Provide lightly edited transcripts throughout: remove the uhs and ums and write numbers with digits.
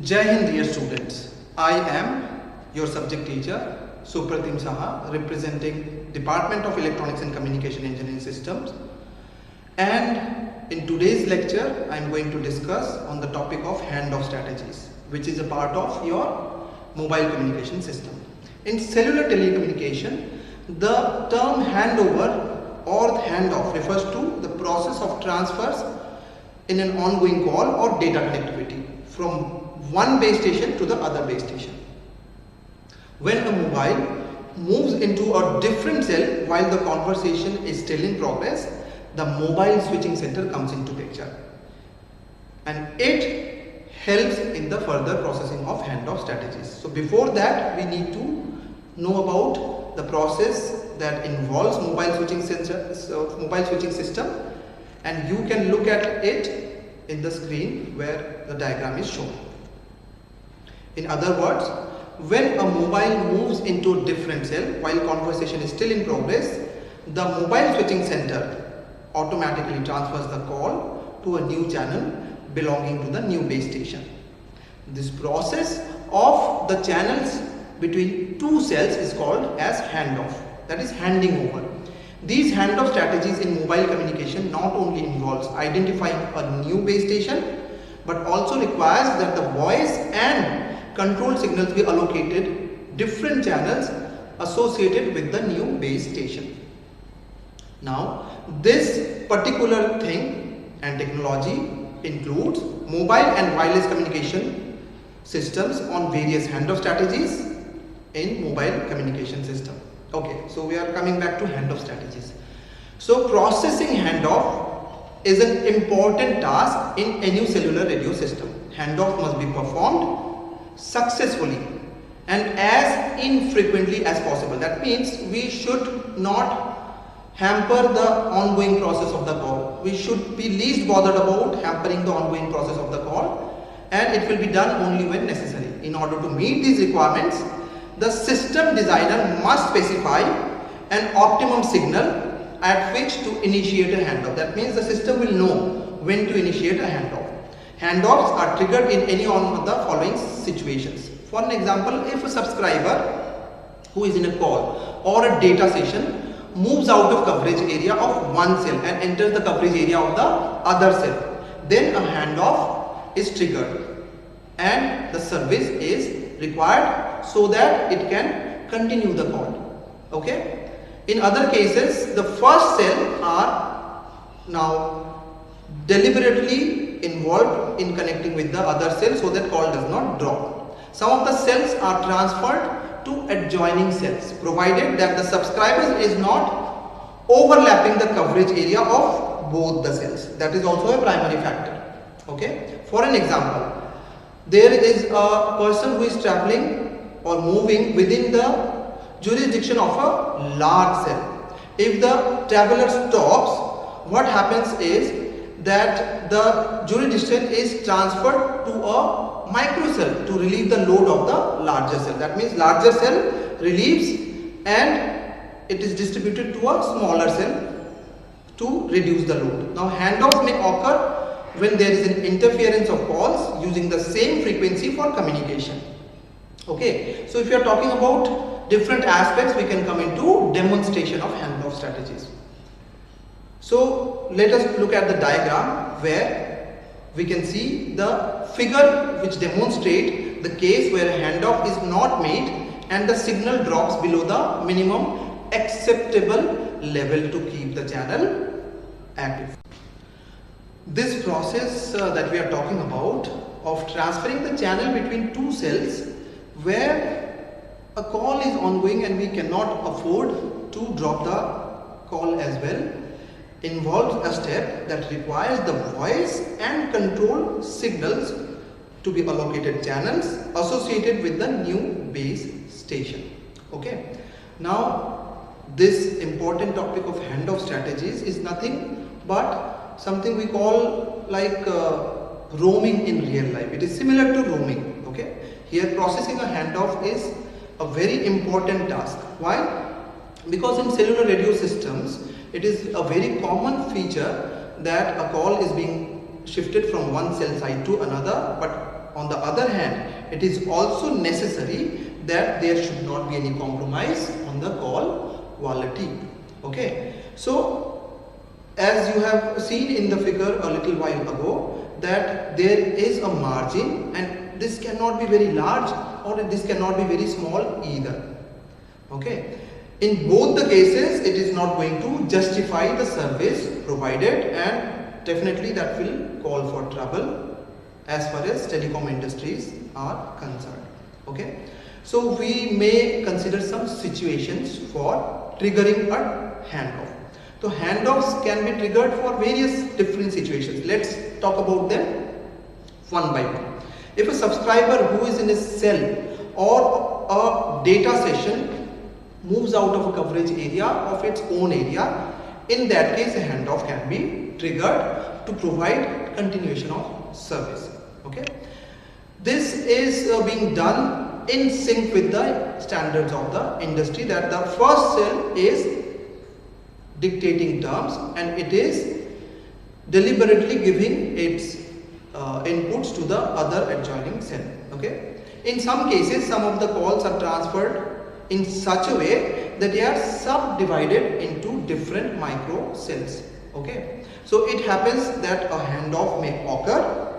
Jai Hind, dear students. I am your subject teacher Supratim Saha, representing Department of Electronics and Communication Engineering Systems. And in today's lecture, I am going to discuss on the topic of handoff strategies, which is a part of your mobile communication system. In cellular telecommunication, the term handover or handoff refers to the process of transfers in an ongoing call or data connectivity from one base station to the other base station. When a mobile moves into a different cell while the conversation is still in progress, the mobile switching center comes into picture, and it helps in the further processing of handoff strategies. So before that, we need to know about the process that involves mobile switching system, and you can look at it in the screen where the diagram is shown. In other words, when a mobile moves into a different cell while conversation is still in progress, the mobile switching center automatically transfers the call to a new channel belonging to the new base station. This process of the channels between two cells is called as handoff, that is handing over. These handoff strategies in mobile communication not only involves identifying a new base station, but also requires that the voice and control signals be allocated different channels associated with the new base station. Now, this particular thing and technology includes mobile and wireless communication systems on various handoff strategies in mobile communication system. Okay, so we are coming back to handoff strategies. So processing handoff is an important task in any cellular radio system. Handoff must be performed successfully and as infrequently as possible. That means we should not hamper the ongoing process of the call. We should be least bothered about hampering the ongoing process of the call, and it will be done only when necessary. In order to meet these requirements, the system designer must specify an optimum signal at which to initiate a handoff. That means the system will know when to initiate a handoff. Handoffs are triggered in any one of the following situations. For an example, if a subscriber who is in a call or a data session moves out of coverage area of one cell and enters the coverage area of the other cell, then a handoff is triggered and the service is required so that it can continue the call. Okay. In other cases, the first cell are now deliberately involved in connecting with the other cell so that call does not drop. Some of the cells are transferred to adjoining cells provided that the subscriber is not overlapping the coverage area of both the cells. That is also a primary factor. Okay. For an example, there is a person who is traveling or moving within the jurisdiction of a large cell. If the traveler stops, what happens is that the jurisdiction is transferred to a microcell to relieve the load of the larger cell. That means larger cell relieves and it is distributed to a smaller cell to reduce the load. Now, handoffs may occur when there is an interference of calls using the same frequency for communication. Okay, so if you are talking about different aspects, we can come into demonstration of handoff strategies. So let us look at the diagram where we can see the figure which demonstrates the case where a handoff is not made and the signal drops below the minimum acceptable level to keep the channel active. This process that we are talking about of transferring the channel between two cells where a call is ongoing and we cannot afford to drop the call as well involves a step that requires the voice and control signals to be allocated channels associated with the new base station. Okay. Now, this important topic of handoff strategies is nothing but something we call like roaming in real life. It is similar to roaming. Okay. Here, processing a handoff is a very important task. Why? Because in cellular radio systems, it is a very common feature that a call is being shifted from one cell site to another, but on the other other hand, it is also necessary that there should not be any compromise on the call quality. Okay, so as you have seen in the figure a little while ago, that there is a margin, and this cannot be very large or this cannot be very small either. Okay, in both the cases it is not going to justify the service provided, and definitely that will call for trouble as far as telecom industries are concerned. Okay, so we may consider some situations for triggering a handoff. So handoffs can be triggered for various different situations. Let's talk about them one by one. If a subscriber who is in a cell or a data session moves out of a coverage area of its own area, in that case a handoff can be triggered to provide continuation of service. Okay, this is being done in sync with the standards of the industry, that the first cell is dictating terms and it is deliberately giving its inputs to the other adjoining cell. Okay, in some cases some of the calls are transferred in such a way that they are subdivided into different micro cells. Okay, so it happens that a handoff may occur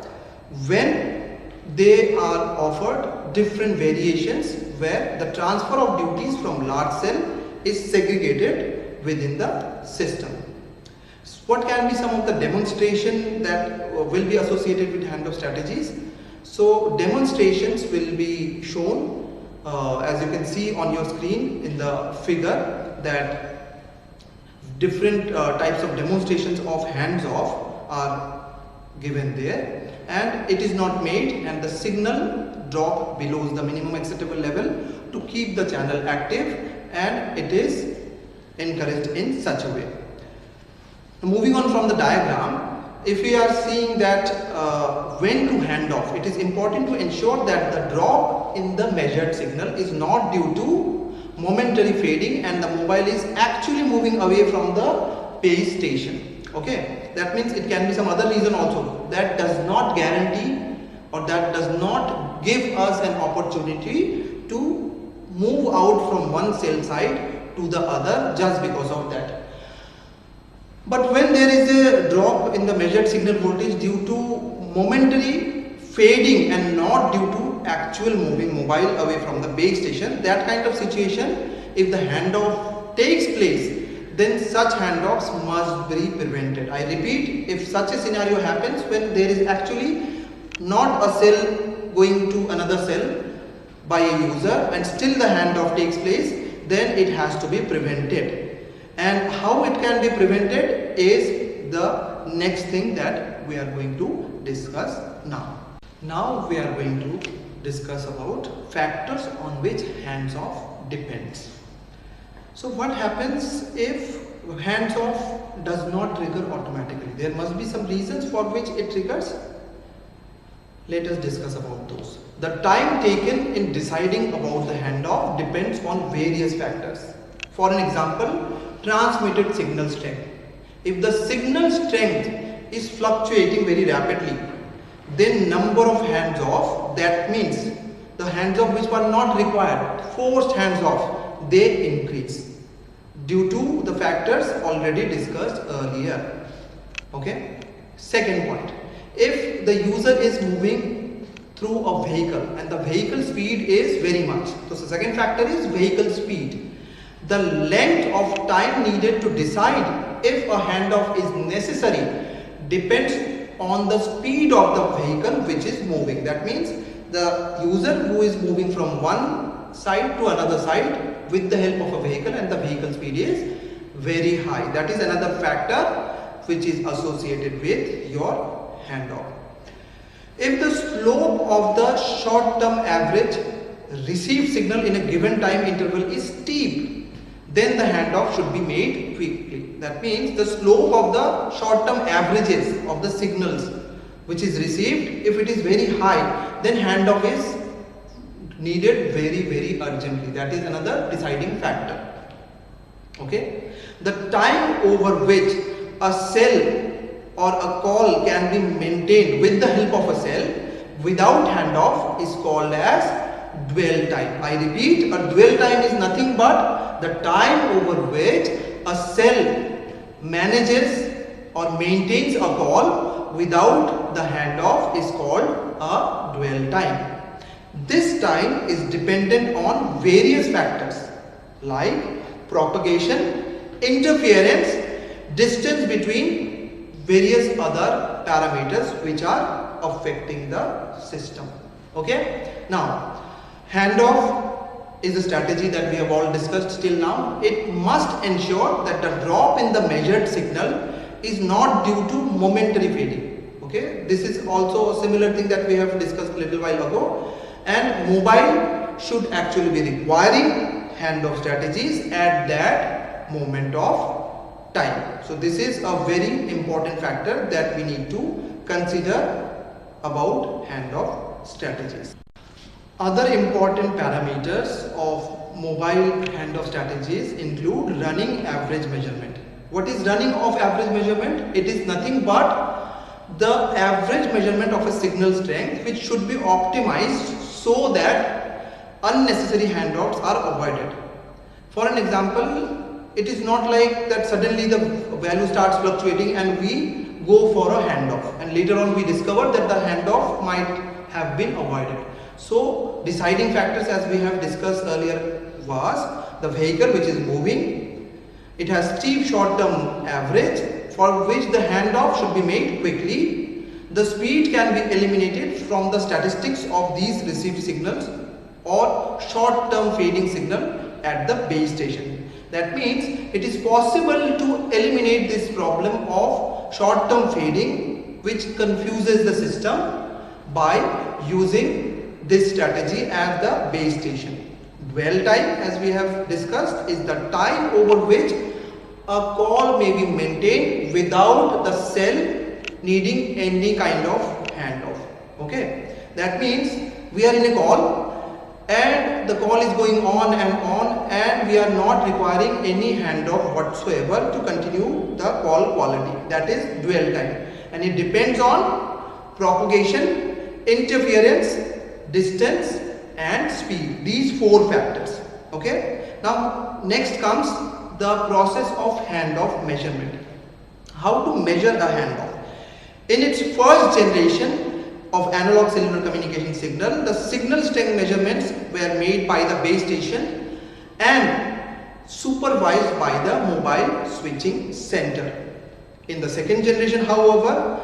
when they are offered different variations where the transfer of duties from large cell is segregated within the system. What can be some of the demonstration that will be associated with handoff strategies? So demonstrations will be shown as you can see on your screen in the figure, that different types of demonstrations of hands-off are given there, and it is not made and the signal drop below the minimum acceptable level to keep the channel active, and it is encouraged in such a way. Moving on from the diagram, if we are seeing that when to hand off, it is important to ensure that the drop in the measured signal is not due to momentary fading and the mobile is actually moving away from the base station. Okay, that means it can be some other reason also that does not guarantee or that does not give us an opportunity to move out from one cell side to the other just because of that. But when there is a drop in the measured signal voltage due to momentary fading and not due to actual moving mobile away from the base station, that kind of situation, if the handoff takes place, then such handoffs must be prevented. I repeat, if such a scenario happens when there is actually not a cell going to another cell by a user and still the handoff takes place, then it has to be prevented. And how it can be prevented is the next thing that we are going to discuss now. Now we are going to discuss about factors on which hands-off depends. So what happens if hands-off does not trigger automatically? There must be some reasons for which it triggers. Let us discuss about those. The time taken in deciding about the handoff depends on various factors. For an example, transmitted signal strength. If the signal strength is fluctuating very rapidly, then number of hands-off, that means the hands-off which were not required, forced hands-off, they increase due to the factors already discussed earlier. Okay. Second point, if the user is moving through a vehicle and the vehicle speed is very much, so the second factor is vehicle speed. The length of time needed to decide if a handoff is necessary depends on the speed of the vehicle which is moving. That means the user who is moving from one side to another side with the help of a vehicle and the vehicle speed is very high. That is another factor which is associated with your handoff. If the slope of the short-term average received signal in a given time interval is steep, then the handoff should be made quickly. That means the slope of the short-term averages of the signals which is received, if it is very high, then handoff is needed very urgently. That is another deciding factor. Okay. The time over which a cell or a call can be maintained with the help of a cell without handoff is called as dwell time. I repeat, a dwell time is nothing but the time over which a cell manages or maintains a call without the handoff is called a dwell time. This time is dependent on various factors like propagation, interference, distance between various other parameters which are affecting the system. Okay. Now, handoff is a strategy that we have all discussed till now. It must ensure that the drop in the measured signal is not due to momentary fading. Okay. This is also a similar thing that we have discussed a little while ago. And mobile should actually be requiring handoff strategies at that moment of time. So this is a very important factor that we need to consider about handoff strategies. Other important parameters of mobile handoff strategies include running average measurement. What is running of average measurement? It is nothing but the average measurement of a signal strength which should be optimized so that unnecessary handoffs are avoided. For an example, it is not like that suddenly the value starts fluctuating and we go for a handoff, and later on we discover that the handoff might have been avoided. So deciding factors, as we have discussed earlier, was the vehicle which is moving. It has steep short-term average for which the handoff should be made quickly. The speed can be eliminated from the statistics of these received signals or short-term fading signal at the base station. That means it is possible to eliminate this problem of short-term fading which confuses the system by using this strategy at the base station. Dwell time, as we have discussed, is the time over which a call may be maintained without the cell needing any kind of handoff. Okay, that means we are in a call and the call is going on and we are not requiring any handoff whatsoever to continue the call quality. That is dwell time, and it depends on propagation, interference, distance and speed. These four factors. Okay. Now next comes the process of handoff measurement. How to measure a handoff? In its first generation of analog cellular communication signal, the signal strength measurements were made by the base station and supervised by the mobile switching center. In the second generation, however,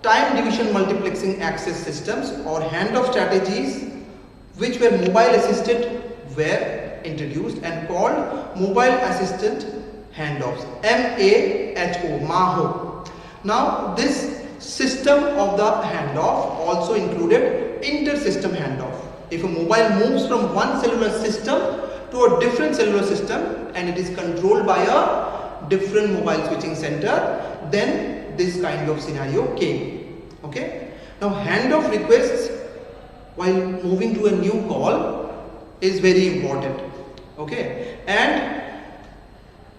time division multiplexing access systems or handoff strategies which were mobile assisted were introduced and called mobile assistant handoffs, MAHO. Now this system of the handoff also included inter-system handoff. If a mobile moves from one cellular system to a different cellular system and it is controlled by a different mobile switching center, then this kind of scenario came. Okay. Now handoff requests while moving to a new call is very important. Okay. And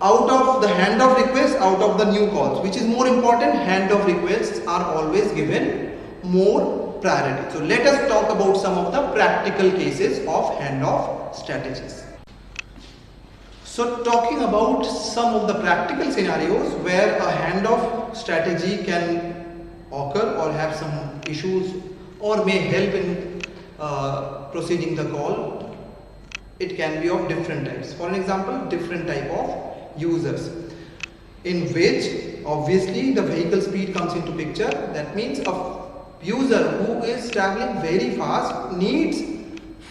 out of the handoff requests, out of the new calls, which is more important, handoff requests are always given more priority. So let us talk about some of the practical cases of handoff strategies. So talking about some of the practical scenarios where a handoff strategy can occur or have some issues or may help in proceeding the call, it can be of different types. For an example, different type of users, in which obviously the vehicle speed comes into picture. That means a user who is traveling very fast needs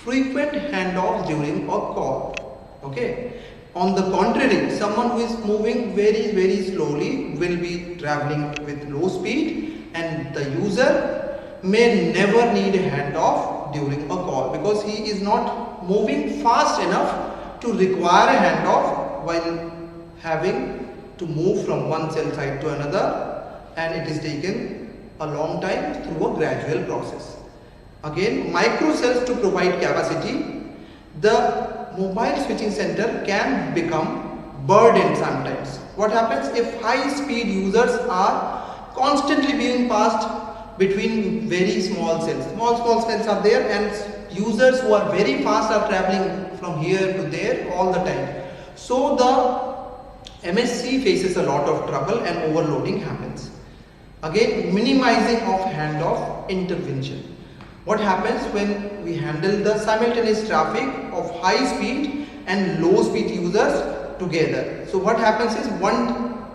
frequent handoffs during a call. Okay. On the contrary, someone who is moving very slowly will be traveling with low speed, and the user may never need a handoff during a call because he is not moving fast enough to require a handoff while having to move from one cell site to another, and it is taken a long time through a gradual process. Again, microcells to provide capacity, the mobile switching center can become burdened sometimes. What happens if high speed users are constantly being passed between very small cells. Small cells are there, and users who are very fast are traveling from here to there all the time. So the MSC faces a lot of trouble and overloading happens. Again, minimizing of handoff intervention. What happens when we handle the simultaneous traffic of high speed and low speed users together? So what happens is, one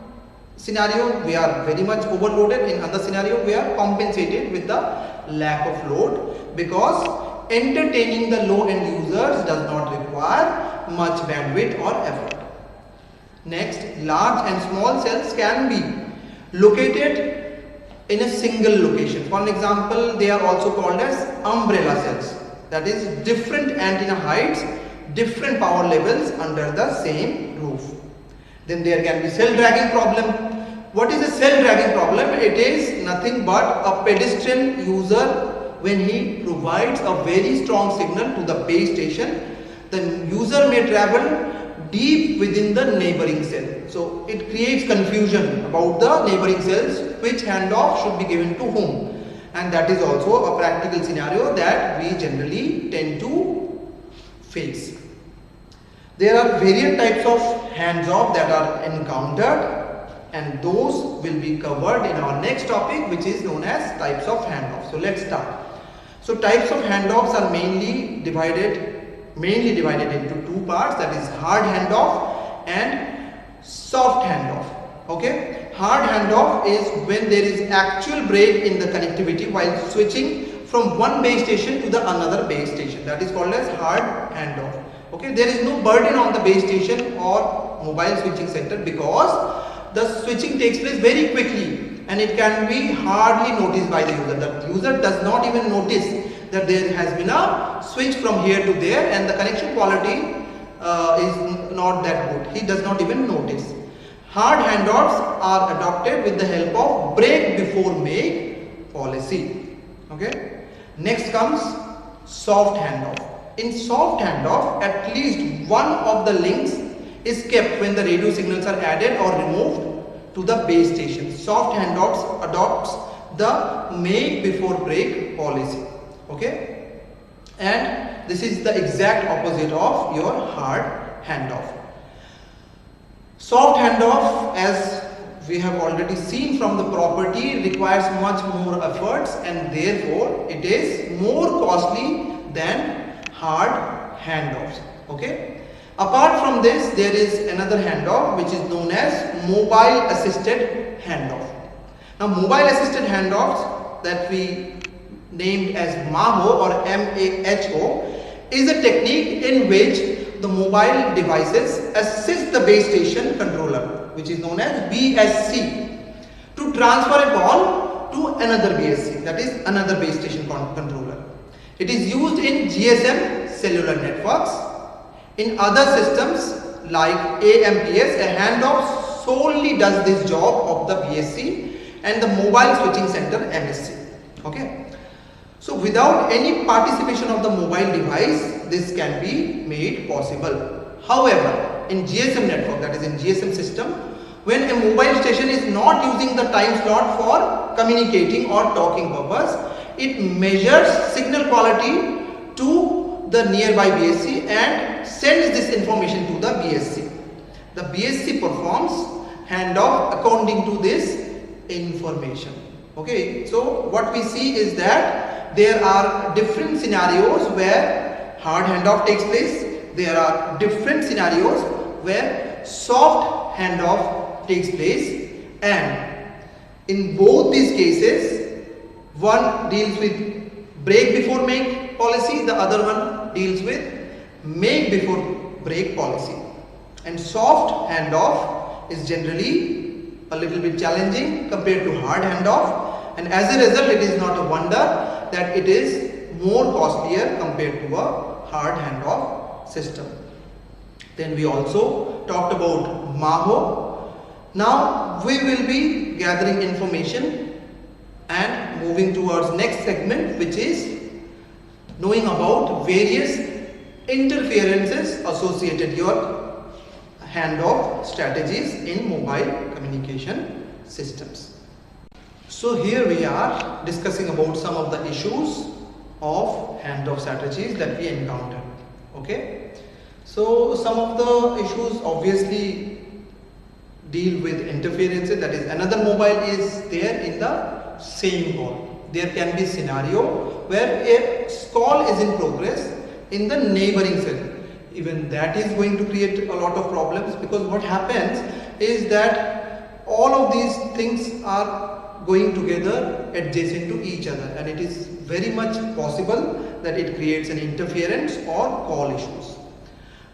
scenario we are very much overloaded, in other scenario we are compensated with the lack of load, because entertaining the low end users does not require much bandwidth or effort. Next, large and small cells can be located in a single location. For an example, they are also called as umbrella cells. That is, different antenna heights, different power levels under the same roof. Then there can be cell dragging problem. What is a cell dragging problem? It is nothing but a pedestrian user, when he provides a very strong signal to the base station, the user may travel deep within the neighboring cell. So it creates confusion about the neighboring cells, which handoff should be given to whom. And that is also a practical scenario that we generally tend to face. There are various types of handoff that are encountered, and those will be covered in our next topic, which is known as types of handoff. So let's start. So types of handoffs are mainly divided into two parts, that is hard handoff and soft handoff. Okay, hard handoff is when there is actual break in the connectivity while switching from one base station to the another base station. That is called as hard handoff. Okay, there is no burden on the base station or mobile switching center, because the switching takes place very quickly and it can be hardly noticed by the user. The user does not even notice that there has been a switch from here to there, and the connection quality is not that good. He does not even notice. Hard handoffs are adopted with the help of break before make policy. Okay. Next comes soft handoff. In soft handoff, at least one of the links is kept when the radio signals are added or removed to the base station. Soft handoffs adopts the make before break policy. Okay, and this is the exact opposite of your hard handoff. Soft handoff, as we have already seen from the property, requires much more efforts, and therefore it is more costly than hard handoffs. Okay. Apart from this, there is another handoff which is known as mobile assisted handoff. Now, mobile assisted handoffs that we named as MAHO or MAHO is a technique in which the mobile devices assist the base station controller, which is known as BSC, to transfer a call to another BSC, that is another base station controller. It is used in GSM cellular networks. In other systems like AMPS, a handoff solely does this job of the BSC and the mobile switching center MSC. Okay. So without any participation of the mobile device, this can be made possible. However, in GSM network, that is in GSM system, when a mobile station is not using the time slot for communicating or talking purpose, it measures signal quality to the nearby BSC and sends this information to the BSC. The BSC performs handoff according to this information. Okay, so what we see is that there are different scenarios where hard handoff takes place. There are different scenarios where soft handoff takes place, and in both these cases, one deals with break before make policy, the other one deals with make before break policy. And soft handoff is generally a little bit challenging compared to hard handoff, and as a result, it is not a wonder that it is more costlier compared to a hard handoff system. Then we also talked about MAHO. Now we will be gathering information and moving towards next segment, which is knowing about various interferences associated your handoff strategies in mobile communication systems. So here we are discussing about some of the issues of handoff strategies that we encounter. Okay, so some of the issues obviously deal with interferences, that is another mobile is there in the same call. There can be scenario where a call is in progress in the neighboring cell. Even that is going to create a lot of problems, because what happens is that all of these things are going together adjacent to each other, and it is very much possible that it creates an interference or call issues.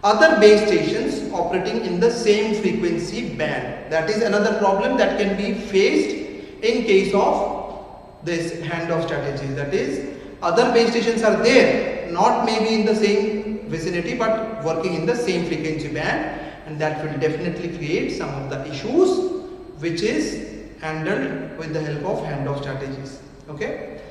Other base stations operating in the same frequency band, that is another problem that can be faced in case of this handoff strategy. That is, other base stations are there, not maybe in the same vicinity but working in the same frequency band, and that will definitely create some of the issues which is handled with the help of handoff strategies. Okay,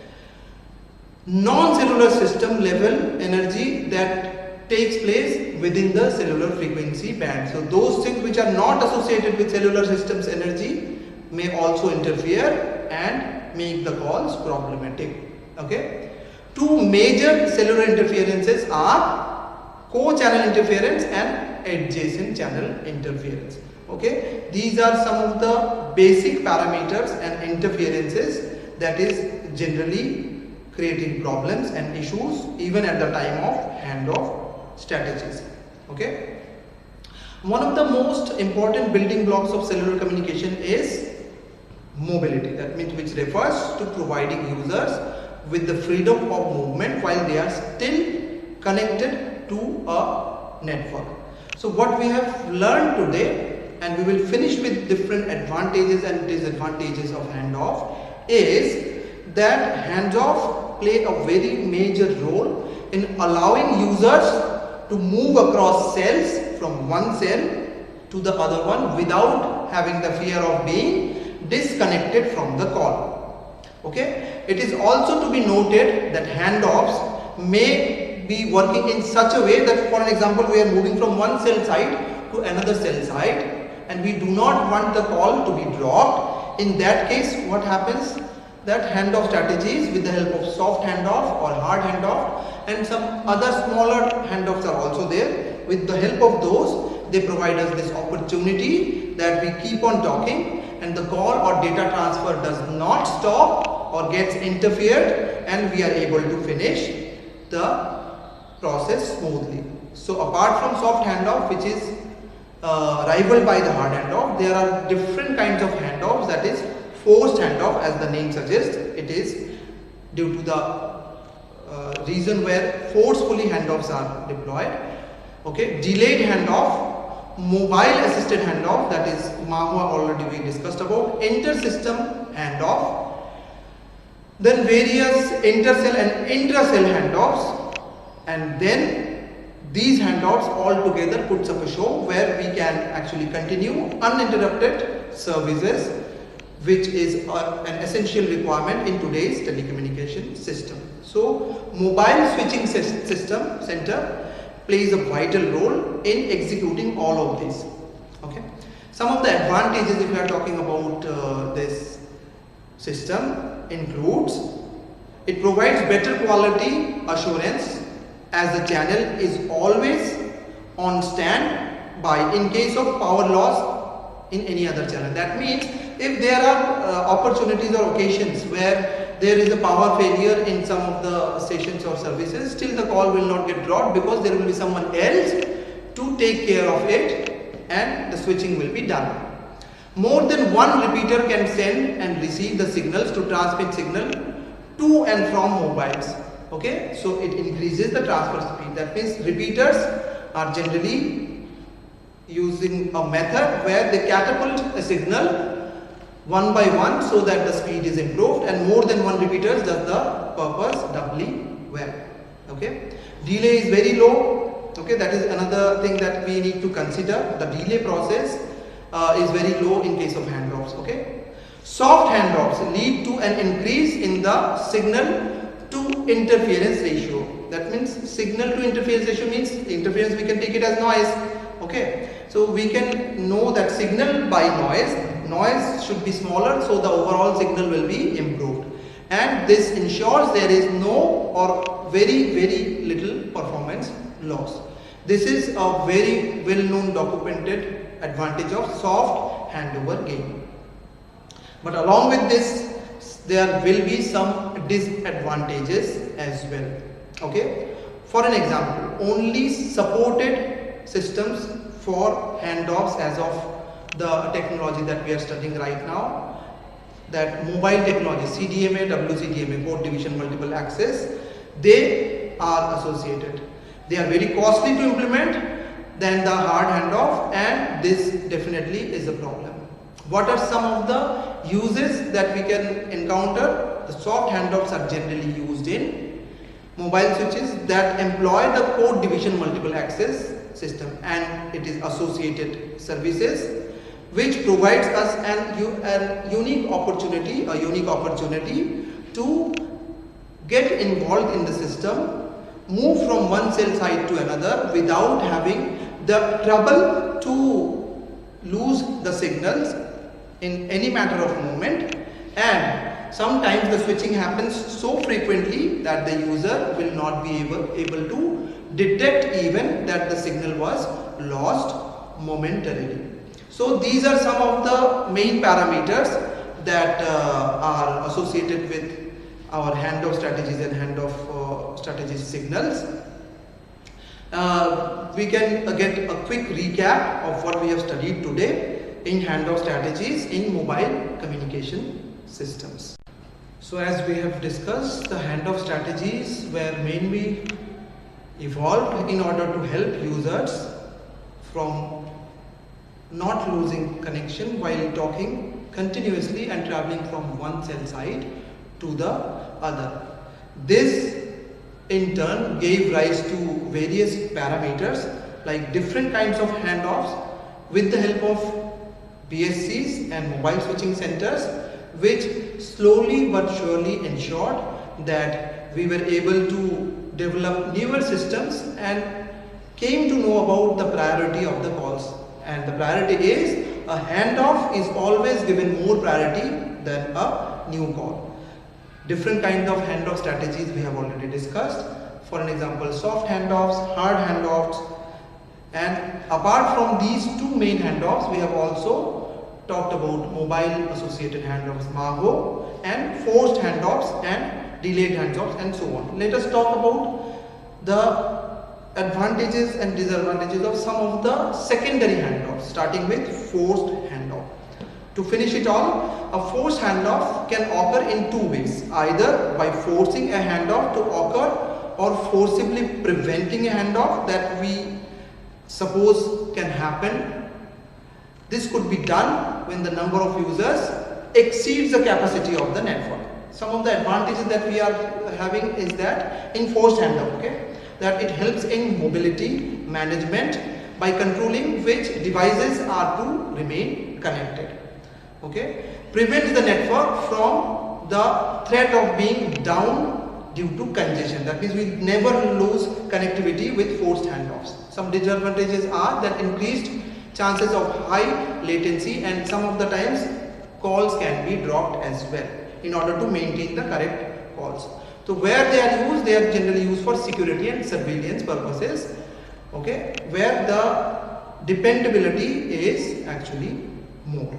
non-cellular system level energy that takes place within the cellular frequency band. So those things which are not associated with cellular systems energy may also interfere and make the calls problematic. Okay, two major cellular interferences are co-channel interference and adjacent channel interference. Okay, these are some of the basic parameters and interferences that is generally creating problems and issues even at the time of handoff strategies. Okay, one of the most important building blocks of cellular communication is mobility. That means which refers to providing users with the freedom of movement while they are still connected to a network. So what we have learned today, and we will finish with different advantages and disadvantages of handoff, is that handoff play a very major role in allowing users to move across cells from one cell to the other one without having the fear of being disconnected from the call. Okay, it is also to be noted that handoffs may be working in such a way that, for an example, we are moving from one cell site to another cell site and we do not want the call to be dropped. In that case, what happens? That handoff strategies with the help of soft handoff or hard handoff and some other smaller handoffs are also there. With the help of those, they provide us this opportunity that we keep on talking and the call or data transfer does not stop or gets interfered, and we are able to finish the process smoothly. So apart from soft handoff, which is rivaled by the hard handoff, there are different kinds of handoffs. That is forced handoff, as the name suggests. It is due to the reason where forcefully handoffs are deployed. Okay, delayed handoff, mobile assisted handoff, that is MAHUA already we discussed about, inter-system handoff, then various inter-cell and intra-cell handoffs, and then these handoffs all together puts up a show where we can actually continue uninterrupted services, which is an essential requirement in today's telecommunication system. So mobile switching system center plays a vital role in executing all of this. Okay, some of the advantages if we are talking about this system includes, it provides better quality assurance as the channel is always on standby in case of power loss in any other channel. That means if there are opportunities or occasions where there is a power failure in some of the stations or services, still the call will not get dropped because there will be someone else to take care of it and the switching will be done. More than one repeater can send and receive the signals to transmit signal to and from mobiles. Okay, so it increases the transfer speed. That means repeaters are generally using a method where they catapult a signal one by one so that the speed is improved, and more than one repeaters does the purpose doubly well. Okay, delay is very low. Okay, that is another thing that we need to consider. The delay process is very low in case of handoffs. Okay, soft handoffs lead to an increase in the signal to interference ratio. That means signal to interference ratio means interference we can take it as noise. Okay, so we can know that signal by noise noise should be smaller, so the overall signal will be improved, and this ensures there is no or very little performance loss. This is a very well known documented advantage of soft handover gain. But along with this, there will be some disadvantages as well. Okay, for an example, only supported systems for handoffs as of the technology that we are studying right now, that mobile technology, CDMA, WCDMA, code division multiple access, they are associated. They are very costly to implement than the hard handoff, and this definitely is a problem. What are some of the uses that we can encounter? The soft handoffs are generally used in mobile switches that employ the code division multiple access system and it is associated services, which provides us a unique opportunity to get involved in the system, move from one cell site to another without having the trouble to lose the signals in any matter of moment. And sometimes the switching happens so frequently that the user will not be able to detect even that the signal was lost momentarily. So these are some of the main parameters that are associated with our handoff strategies and handoff strategies signals. We can get a quick recap of what we have studied today in handoff strategies in mobile communication systems. So as we have discussed, the handoff strategies were mainly evolved in order to help users from not losing connection while talking continuously and traveling from one cell site to the other. This in turn gave rise to various parameters like different kinds of handoffs with the help of BSCs and mobile switching centers, which slowly but surely ensured that we were able to develop newer systems and came to know about the priority of the calls. And the priority is a handoff is always given more priority than a new call. Different kinds of handoff strategies we have already discussed. For an example, soft handoffs, hard handoffs, and apart from these two main handoffs, we have also talked about mobile associated handoffs, MAHO, and forced handoffs and delayed handoffs, and so on. Let us talk about the advantages and disadvantages of some of the secondary handoffs, starting with forced handoff. To finish it all, a forced handoff can occur in two ways, either by forcing a handoff to occur or forcibly preventing a handoff that we suppose can happen. This could be done when the number of users exceeds the capacity of the network. Some of the advantages that we are having is that in forced handoff, that it helps in mobility management by controlling which devices are to remain connected. Prevents the network from the threat of being down due to congestion. That means we never lose connectivity with forced handoffs. Some disadvantages are that increased chances of high latency, and some of the times calls can be dropped as well in order to maintain the correct calls. So where they are generally used for security and surveillance purposes, where the dependability is actually more.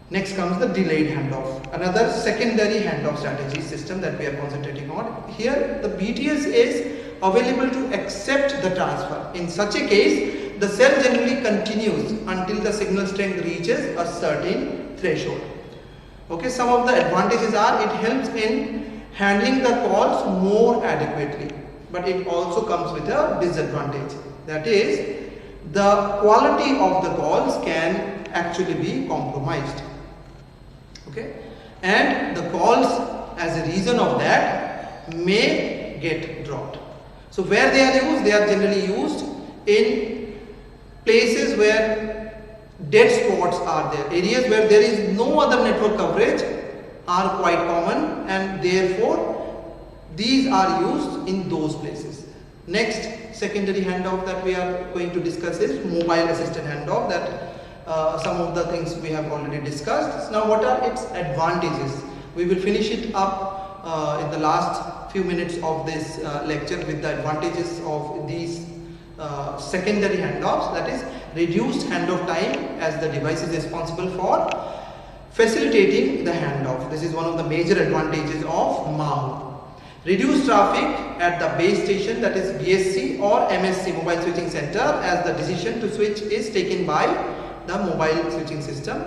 Next comes the delayed handoff, another secondary handoff strategy system that we are concentrating on. Here the BTS is available to accept the transfer. In such a case, the cell generally continues until the signal strength reaches a certain threshold. Some of the advantages are it helps in handling the calls more adequately, but it also comes with a disadvantage, that is the quality of the calls can actually be compromised. And the calls as a reason of that may get dropped. So where they are used, they are generally used in places where dead spots are there. Areas where there is no other network coverage are quite common, and therefore these are used in those places. Next secondary handoff that we are going to discuss is mobile assisted handoff, that some of the things we have already discussed. Now what are its advantages? We will finish it up in the last few minutes of this lecture with the advantages of these secondary handoffs, that is reduced handoff time, as the device is responsible for facilitating the handoff. This is one of the major advantages of MAHO. Reduced traffic at the base station, that is BSC or MSC, mobile switching center, as the decision to switch is taken by the mobile switching system,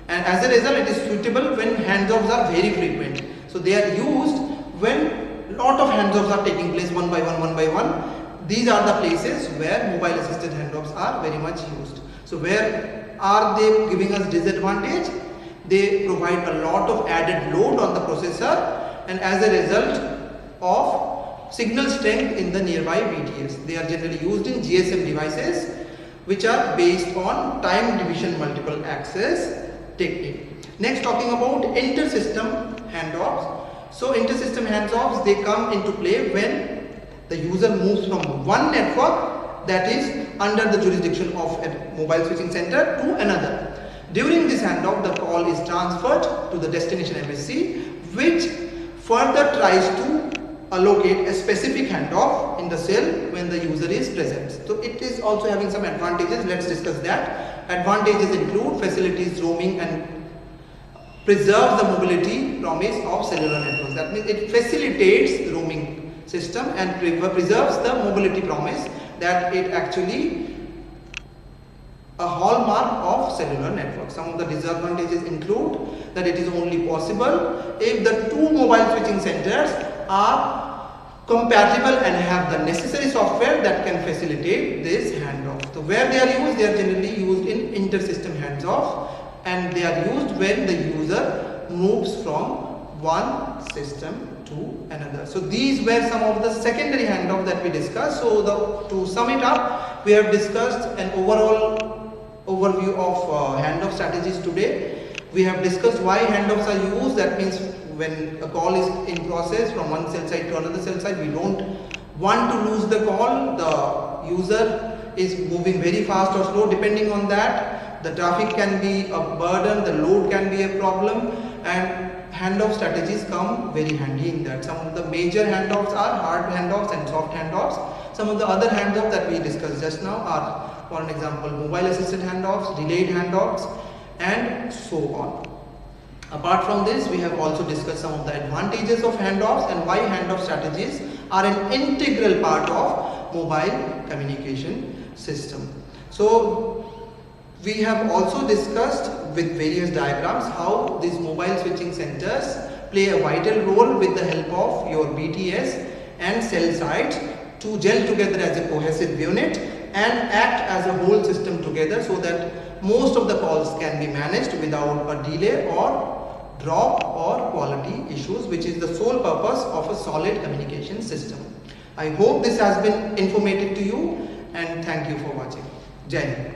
and as a result it is suitable when handoffs are very frequent. So they are used when lot of handoffs are taking place one by one. These are the places where mobile assisted handoffs are very much used. So where are they giving us disadvantage? They provide a lot of added load on the processor, and as a result of signal strength in the nearby BTS. They are generally used in GSM devices which are based on time division multiple access technique. Next, talking about inter-system handoffs. So inter-system handoffs, they come into play when the user moves from one network that is under the jurisdiction of a mobile switching center to another. During this handoff, the call is transferred to the destination MSC, which further tries to allocate a specific handoff in the cell when the user is present. So it is also having some advantages. Let's discuss that. Advantages include facilities roaming and preserves the mobility promise of cellular networks. That means it facilitates the roaming system and preserves the mobility promise, that it actually a hallmark of cellular networks. Some of the disadvantages include that it is only possible if the two mobile switching centers are compatible and have the necessary software that can facilitate this handoff. So where they are used, they are generally used in inter-system handoff, and they are used when the user moves from one system to another. So these were some of the secondary handoff that we discussed. So to sum it up, we have discussed an overall overview of handoff strategies today. We have discussed why handoffs are used. That means when a call is in process from one cell site to another cell site, we don't want to lose the call. The user is moving very fast or slow, depending on that. The traffic can be a burden, the load can be a problem, and handoff strategies come very handy in that. Some of the major handoffs are hard handoffs and soft handoffs. Some of the other handoffs that we discussed just now are, for an example, mobile assisted handoffs, delayed handoffs, and so on. Apart from this, we have also discussed some of the advantages of handoffs and why handoff strategies are an integral part of mobile communication system. So we have also discussed with various diagrams how these mobile switching centers play a vital role with the help of your BTS and cell sites to gel together as a cohesive unit and act as a whole system together, so that most of the calls can be managed without a delay or drop or quality issues, which is the sole purpose of a solid communication system. I hope this has been informative to you, and thank you for watching. Jai Hind.